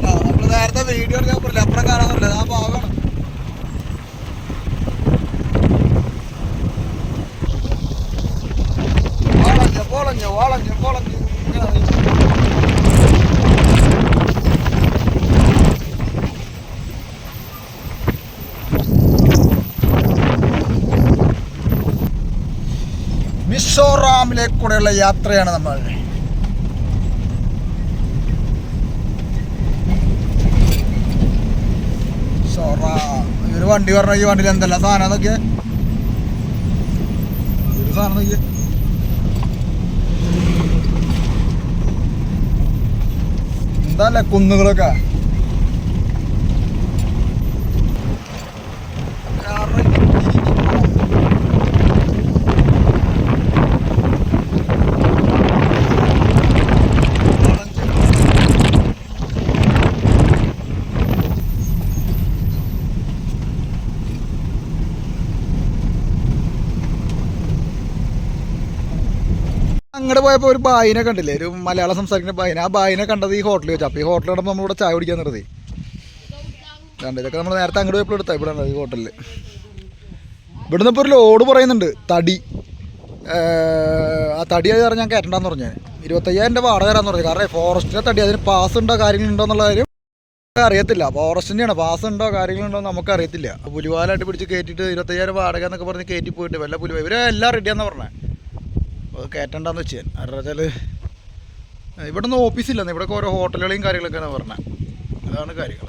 B: നമ്മള് നേരത്തെ വീഡിയോ എടുക്കാൻ പറ്റില്ല, അപ്പുറം കാണാൻ ആ ഭാഗമാണ്. വളഞ്ഞു വളഞ്ഞു വളഞ്ഞു മിസോറാമിലേക്കൂടെയുള്ള യാത്രയാണ് നമ്മൾ. ഒരു വണ്ടി പറഞ്ഞ ഈ വണ്ടിയിൽ എന്തെല്ലാം സാധനം നോക്കിയ ഒരു സാധനം നോക്കിയ എന്താല്ലേ കുന്നുകളൊക്കെ. അങ്ങോട്ട് പോയപ്പോൾ ഒരു ബായിനെ കണ്ടില്ലേ, ഒരു മലയാളം സംസാരിക്കുന്ന ബായിനെ. ആ ബായിനെ കണ്ടത് ഈ ഹോട്ടലിൽ വെച്ചാൽ. അപ്പോൾ ഈ ഹോട്ടലിൽ കണ്ടപ്പോൾ നമ്മളിവിടെ ചായ കുടിക്കാൻ നിർത്തി. കണ്ട് ഇതൊക്കെ നമ്മൾ നേരത്തെ അങ്ങോട്ട് പോയപ്പോൾ എടുത്താൽ ഇവിടെ ഈ ഹോട്ടലിൽ. ഇവിടുന്ന് ഇപ്പോൾ ഒരു ലോഡ് പറയുന്നുണ്ട് തടി. ആ തടി അത് പറഞ്ഞാൽ ഞാൻ കയറ്റണ്ടെന്ന് പറഞ്ഞു. 25,000 വാടക തരാമെന്ന് പറഞ്ഞു. കാരണം ഫോറസ്റ്റിൻ്റെ തടി, അതിന് പാസ് ഉണ്ടോ കാര്യങ്ങളുണ്ടോ എന്നുള്ള കാര്യം അറിയത്തില്ല. ഫോറസ്റ്റിൻ്റെയാണ്, പാസ് ഉണ്ടോ കാര്യങ്ങളുണ്ടോ നമുക്ക് അറിയത്തില്ല. പുലിവാലായിട്ട് പിടിച്ച് കയറ്റിയിട്ട് 25,000 വാടക എന്നൊക്കെ പറഞ്ഞ് കയറ്റി പോയിട്ട് വല്ല പുലിവാല ഇവരെല്ലാം റെഡിയാണെന്ന് പറഞ്ഞത്. അത് കയറ്റണ്ടെന്ന് വെച്ചാൽ കാരണം വെച്ചാൽ ഇവിടെ നിന്ന് ഓഫീസില്ലെന്ന്, ഇവിടെ ഓരോ ഹോട്ടലുകളെയും കാര്യങ്ങളൊക്കെയാണ് പറഞ്ഞത്. അതാണ് കാര്യങ്ങൾ.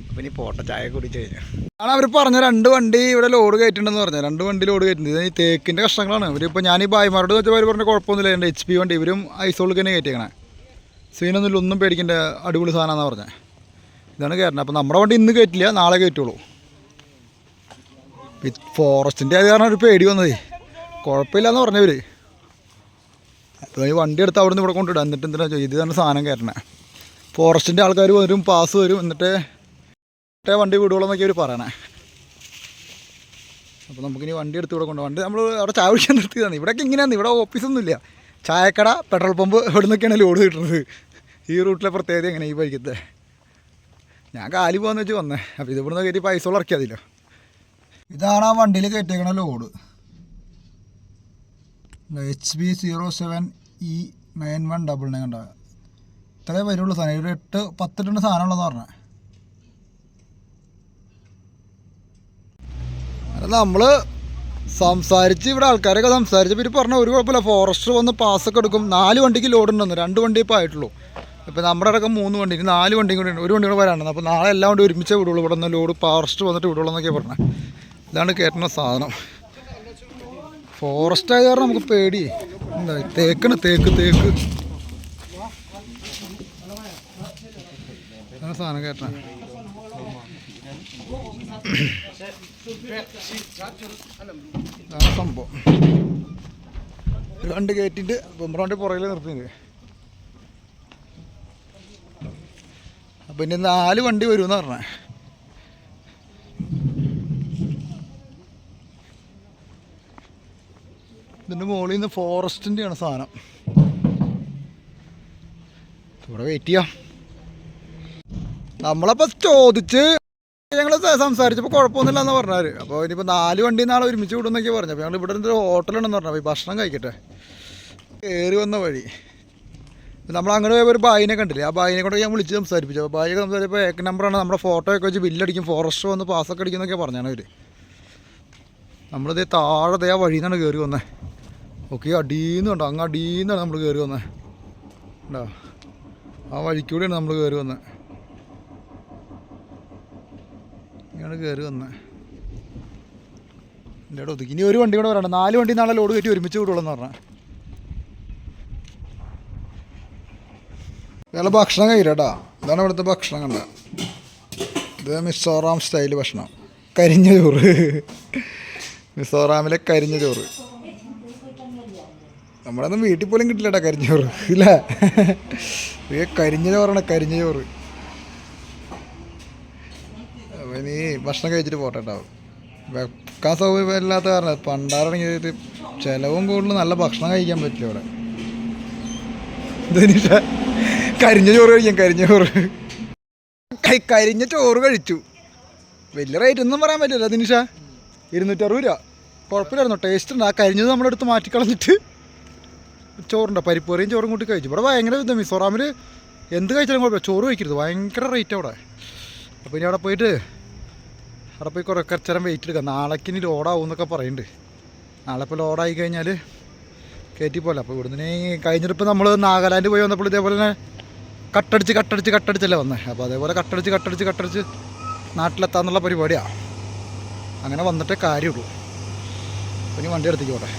B: അപ്പം ഇനി പോട്ടെ ചായ കുടിച്ച് കഴിഞ്ഞാൽ ആണ് അവർ പറഞ്ഞ 2 വണ്ടി ഇവിടെ ലോഡ് കയറ്റുണ്ടെന്ന് പറഞ്ഞത്. 2 വണ്ടി ലോഡ് കയറ്റുന്നത് ഈ തേക്കിൻ്റെ കഷ്ണങ്ങളാണ്. ഇവരിപ്പോൾ ഞാൻ ഈ ഭായിമാരോട് വെച്ചവർ പറഞ്ഞ കുഴപ്പമൊന്നുമില്ല, എൻ്റെ HP വണ്ടി ഇവരും ഐസോളിൽ തന്നെ കയറ്റിയേക്കണേ. സീനൊന്നുമില്ല, ഒന്നും പേടിക്കേണ്ട, അടിപൊളി സാധനമാണെന്ന് പറഞ്ഞത്. ഇതാണ് കയറ്റണത്. അപ്പോൾ നമ്മുടെ വണ്ടി ഇന്ന് കയറ്റില്ല, നാളെ കയറ്റുള്ളൂ. ഫോറസ്റ്റിൻ്റെ അത് കാരണം ഒരു പേടി വന്നതേ. കുഴപ്പമില്ലയെന്ന് പറഞ്ഞവർ. അപ്പോൾ ഈ വണ്ടി എടുത്ത് അവിടെ നിന്ന് ഇവിടെ കൊണ്ടിടുക. എന്നിട്ട് എന്തിനാ ഇത് തന്നെ സാധനം കയറണേ. ഫോറസ്റ്റിൻ്റെ ആൾക്കാർ വരും, പാസ് വരും, എന്നിട്ട് വണ്ടി വിടുകയുള്ളൂ എന്നൊക്കെ അവർ പറയണേ. അപ്പോൾ നമുക്കിനി വണ്ടി എടുത്ത് ഇവിടെ കൊണ്ട് വണ്ടി നമ്മൾ അവിടെ ചായ കുടിക്കാൻ നിർത്തിയതാണ്. ഇവിടെയൊക്കെ ഇങ്ങനെയാണ്, ഇവിടെ ഓഫീസൊന്നുമില്ല. ചായക്കട, പെട്രോൾ പമ്പ്, ഇവിടെ നിന്നൊക്കെയാണ് ലോഡ് കിട്ടുന്നത്. ഈ റൂട്ടിലെ പ്രത്യേകത എങ്ങനെ ഈ ബൈക്കത്തെ. ഞാൻ കാലി പോകാമെന്ന് വെച്ച് വന്നേ. അപ്പോൾ ഇത് ഇവിടുന്ന് കയറ്റി പൈസ ഇറക്കിയതില്ലോ. ഇതാണ് ആ വണ്ടിയിൽ കയറ്റിയേക്കണ ലോഡ്. HB 07E9199 കണ്ട. ഇത്രേ വരുള്ളൂ സാധനം. ഇവിടെ 8-10 ടൺ സാധനമുള്ളതെന്ന് പറഞ്ഞത്. നമ്മൾ സംസാരിച്ച് ഇവിടെ ആൾക്കാരൊക്കെ സംസാരിച്ചപ്പോൾ ഇവർ പറഞ്ഞ ഒരു കുഴപ്പമില്ല, ഫോറസ്റ്റർ വന്ന് പാസ്സൊക്കെ എടുക്കും. 4 വണ്ടിക്ക് ലോഡ് ഉണ്ടെന്ന്. 2 വണ്ടി ഇപ്പോൾ ആയിട്ടുള്ളൂ. ഇപ്പോൾ നമ്മുടെ അടക്കം 3 വണ്ടി, 4 വണ്ടിയും കൂടി ഉണ്ട്. ഒരു വണ്ടി കൂടെ വരാനുണ്ട്. അപ്പോൾ നാളെ എല്ലാം കൊണ്ട് ഒരുമിച്ചേ വിടുള്ളൂ. ഇവിടെ നിന്ന് ലോഡ് ഫോറസ്റ്റ് വന്നിട്ട് വിടുള്ളൂ എന്നൊക്കെ പറഞ്ഞത്. ഇതാണ് കയറ്റുന്ന സാധനം. ഫോറസ്റ്റ് ആയത് കാരണം നമുക്ക് പേടി. എന്താ തേക്കാണ്, തേക്ക് അതാണ് സാധനം കയറ്റണം. അതാണ് സംഭവം. ഒരു വണ്ടി കയറ്റിയിട്ട് ബൊമ്പറ വണ്ടി പുറകിൽ നിർത്തിയത്. അപ്പം ഇനി 4 വണ്ടി വരുമെന്ന് പറഞ്ഞേ. ഇതിൻ്റെ മുകളിൽ നിന്ന് ഫോറസ്റ്റിൻ്റെയാണ് സാധനം. ഇവിടെ വെയിറ്റ് ചെയ്യാം. നമ്മളപ്പോൾ ചോദിച്ച് ഞങ്ങൾ സംസാരിച്ചപ്പോൾ കുഴപ്പമൊന്നുമില്ല എന്ന് പറഞ്ഞാൽ. അപ്പോൾ ഇനിയിപ്പോൾ 4 വണ്ടി നാളെ ഒരുമിച്ച് വിടുന്നൊക്കെ പറഞ്ഞു. അപ്പോൾ ഞങ്ങൾ ഇവിടെ ഒരു ഹോട്ടലുണ്ടെന്ന് പറഞ്ഞു. അപ്പോൾ ഈ ഭക്ഷണം കഴിക്കട്ടെ. കയറി വന്ന വഴി നമ്മൾ അങ്ങനെ പോയപ്പോൾ ഒരു ബായിനെ കണ്ടില്ലേ, ആ ബായിനെ കൊണ്ട് ഞാൻ വിളിച്ച് സംസാരിപ്പിച്ചു. അപ്പോൾ ബായിയൊക്കെ സംസാരിച്ചപ്പോൾ ഏക നമ്പറാണ്, നമ്മുടെ ഫോട്ടോയൊക്കെ വെച്ച് ബില്ലടിക്കും, ഫോറസ്റ്റ് വന്ന് പാസ്സൊക്കെ അടിക്കുന്നൊക്കെ പറഞ്ഞാണ് അവർ. നമ്മളിതേ താഴെ ആ വഴിയിൽ നിന്നാണ് കയറി വന്നത്. ഓക്കെ, അടിയിൽ നിന്നുണ്ടോ, അങ്ങ് അടിയിൽ നിന്നാണ് നമ്മൾ കയറി വന്നത്. ഉണ്ടോ, ആ വഴിക്കൂടെയാണ് നമ്മൾ കയറി വന്നത്. ഇങ്ങനെ കയറി വന്നത് എൻ്റെ അവിടെ ഒതുക്കി. ഇനി ഒരു വണ്ടി കൂടെ വരണ്ട, 4 വണ്ടി നാളെ ലോഡ് കയറ്റി ഒരുമിച്ച് വിടുള്ളൂ പറഞ്ഞാൽ. വേറെ ഭക്ഷണം കഴിക്കട്ടാ. ഇതാണ് ഇവിടുത്തെ ഭക്ഷണം കണ്ട. ഇത് മിസോറാം സ്റ്റൈൽ ഭക്ഷണം, കരിഞ്ഞ ചോറ്. മിസോറാമിലെ കരിഞ്ഞ ചോറ് നമ്മളൊന്നും വീട്ടിൽ പോലും കിട്ടില്ലട്ടാ കരിഞ്ഞ ചോറ് ഇല്ല. കരിഞ്ഞ ചോറാണ്, കരിഞ്ഞ ചോറ്. അപ്പം ഇനി ഭക്ഷണം കഴിച്ചിട്ട് പോട്ടെ കേട്ടോ. വെക്കാൻ സൗകര്യമില്ലാത്ത കാരണം പണ്ടാറാണെങ്കിൽ ചിലവും കൂടുതൽ നല്ല ഭക്ഷണം കഴിക്കാൻ പറ്റില്ല ഇവിടെ. ഇതിനിട്ട കരിഞ്ഞ ചോറ് കഴിക്കാം, കരിഞ്ഞ ചോറ്. കരിഞ്ഞ ചോറ് കഴിച്ചു. വലിയ റേറ്റ് ഒന്നും പറയാൻ പറ്റില്ല ദിനിഷ. 260 രൂപ. കുഴപ്പമില്ലായിരുന്നു, ടേസ്റ്റ് ഉണ്ട്. ആ കരിഞ്ഞത് നമ്മളെടുത്ത് മാറ്റിക്കളഞ്ഞിട്ട് ചോറുണ്ട്, പരിപ്പുകറിയും ചോറും കൂട്ടി കഴിച്ചു. ഇവിടെ ഭയങ്കര ഇത് മിസോറാമിൽ എന്ത് കഴിച്ചാലും കുഴപ്പമില്ല, ചോറ് കഴിക്കരുത്, ഭയങ്കര റേറ്റ് അവിടെ. അപ്പോൾ ഇനി അവിടെ പോയി കുറച്ച് നേരം വെയിറ്റ് എടുക്കാം. നാളേക്ക് ഇനി ലോഡാവും എന്നൊക്കെ പറയുന്നുണ്ട്. നാളെ ഇപ്പോൾ ലോഡായി കഴിഞ്ഞാൽ കയറ്റി പോലെ. അപ്പോൾ ഇവിടുന്ന് കഴിഞ്ഞിട്ടിപ്പോൾ നമ്മൾ നാഗാലാൻഡ് പോയി വന്നപ്പോൾ ഇതേപോലെ തന്നെ കട്ടടിച്ചല്ലേ വന്നത്. അപ്പോൾ അതേപോലെ കട്ടടിച്ച് നാട്ടിലെത്താന്നുള്ള പരിപാടിയാണ്. അങ്ങനെ വന്നിട്ടേ കാര്യമുള്ളൂ. അപ്പോൾ ഇനി വണ്ടി എടുത്തേക്ക് പോട്ടെ.